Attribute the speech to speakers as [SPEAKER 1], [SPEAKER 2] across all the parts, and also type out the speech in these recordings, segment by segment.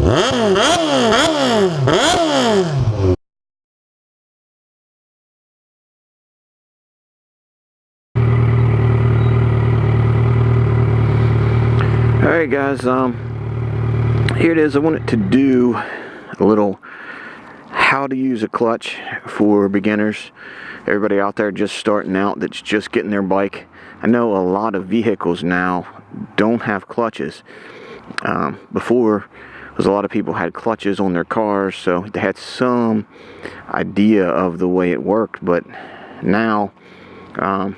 [SPEAKER 1] Alright guys, here it is. I wanted to do a little how to use a clutch for beginners. Everybody out there just starting out that's just getting their bike. I know a lot of vehicles now don't have clutches. Before, a lot of people had clutches on their cars, so they had some idea of the way it worked, but now a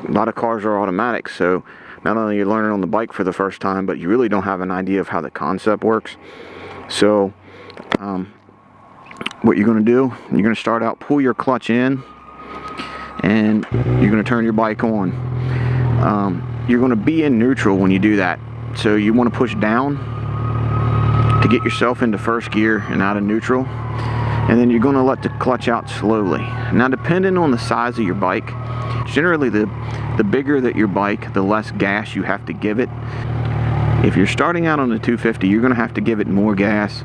[SPEAKER 1] lot of cars are automatic, so not only are you learning on the bike for the first time, but you really don't have an idea of how the concept works. So what you're going to do, you're going to start out, pull your clutch in, and you're going to turn your bike on. You're going to be in neutral when you do that, so you want to push down to get yourself into first gear and out of neutral, and then you're going to let the clutch out slowly. Now, depending on the size of your bike, generally the bigger that your bike, the less gas you have to give it. If you're starting out on the 250, you're going to have to give it more gas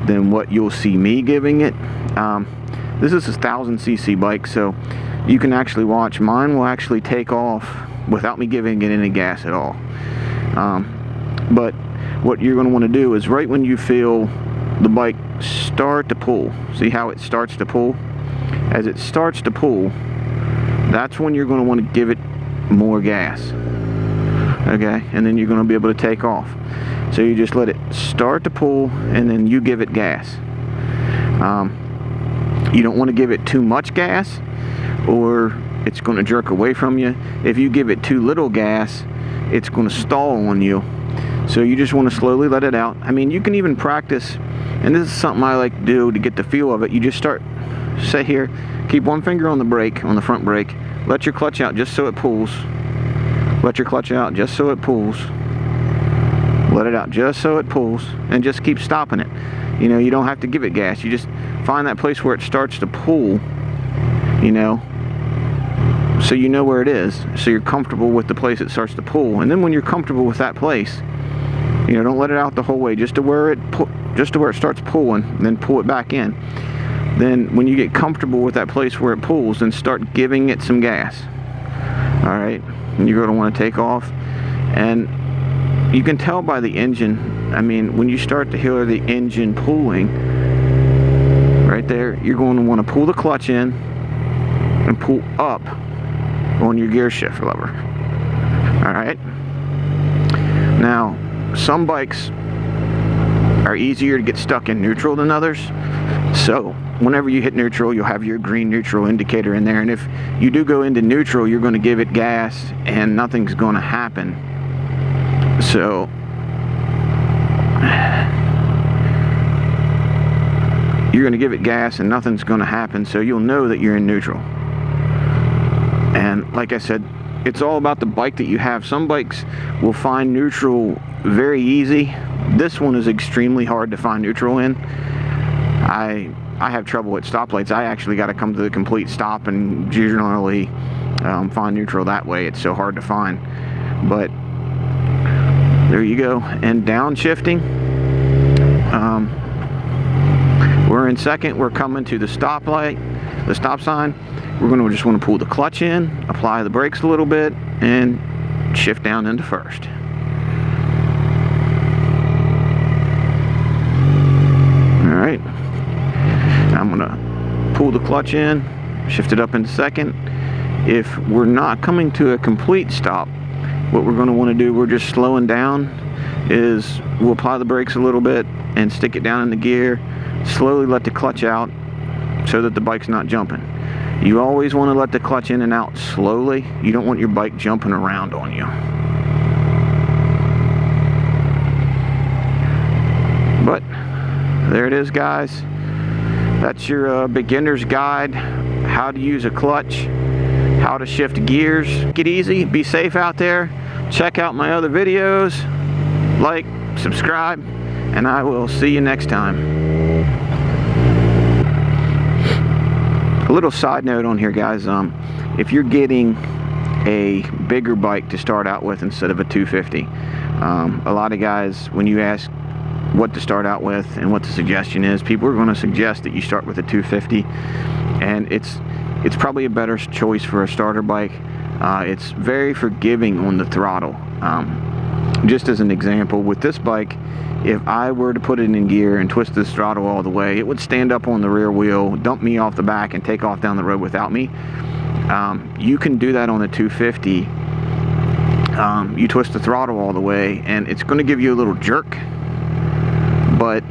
[SPEAKER 1] than what you'll see me giving it. This is a 1000cc bike, so you can actually watch. Mine will actually take off without me giving it any gas at all. But what you're going to want to do is right when you feel the bike start to pull, see how it starts to pull? As it starts to pull, that's when you're going to want to give it more gas. Okay, and then you're going to be able to take off. So you just let it start to pull, and then you give it gas. You don't want to give it too much gas, or it's going to jerk away from you. If you give it too little gas, it's going to stall on you. So you just want to slowly let it out. I mean, you can even practice, and this is something I like to do to get the feel of it. You just start, say here, keep one finger on the brake, on the front brake, let your clutch out just so it pulls. Let your clutch out just so it pulls. Let it out just so it pulls, and just keep stopping it. You know, you don't have to give it gas. You just find that place where it starts to pull, you know, so you know where it is, so you're comfortable with the place it starts to pull. And then when you're comfortable with that place, you know, don't let it out the whole way, just to where it starts pulling, and then pull it back in. Then when you get comfortable with that place where it pulls, then start giving it some gas. All right, and you're going to want to take off, and you can tell by the engine. I mean, when you start to hear the engine pulling right there, you're going to want to pull the clutch in and pull up on your gear shift lever. All right, now some bikes are easier to get stuck in neutral than others, so whenever you hit neutral, you'll have your green neutral indicator in there, and if you do go into neutral, you're going to give it gas and nothing's going to happen. So you're going to give it gas and nothing's going to happen, so you'll know that you're in neutral. And like I said, it's all about the bike that you have. Some bikes will find neutral very easy. This one is extremely hard to find neutral in. I have trouble at stoplights. I actually got to come to the complete stop and generally find neutral that way. It's so hard to find. But there you go. And downshifting, we're in second. We're coming to the stoplight, the stop sign. We're going to just want to pull the clutch in, apply the brakes a little bit, and shift down into first. All right. I'm going to pull the clutch in, shift it up into second. If we're not coming to a complete stop, what we're going to want to do, we're just slowing down, is we'll apply the brakes a little bit and stick it down in the gear, slowly let the clutch out so that the bike's not jumping. You always want to let the clutch in and out slowly. You don't want your bike jumping around on you. But there it is, guys. That's your beginner's guide, how to use a clutch, how to shift gears. Take it easy, be safe out there. Check out my other videos, like, subscribe, and I will see you next time. A little side note on here, guys, if you're getting a bigger bike to start out with instead of a 250, a lot of guys, when you ask what to start out with and what the suggestion is. People are going to suggest that you start with a 250, and it's probably a better choice for a starter bike. It's very forgiving on the throttle. Just as an example, with this bike, if I were to put it in gear and twist this throttle all the way, it would stand up on the rear wheel, dump me off the back, and take off down the road without me. You can do that on the 250. You twist the throttle all the way, and it's going to give you a little jerk, but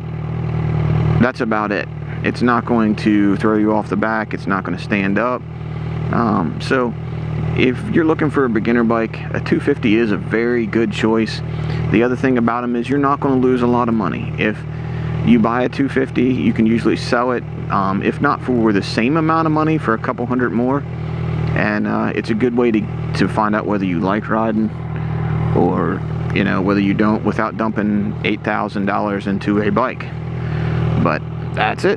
[SPEAKER 1] that's about it. It's not going to throw you off the back. It's not going to stand up. So if you're looking for a beginner bike, a 250 is a very good choice. The other thing about them is you're not going to lose a lot of money. If you buy a 250, you can usually sell it, if not for the same amount of money, for a couple hundred more. And it's a good way to find out whether you like riding, or whether you don't, without dumping $8,000 into a bike. But that's it.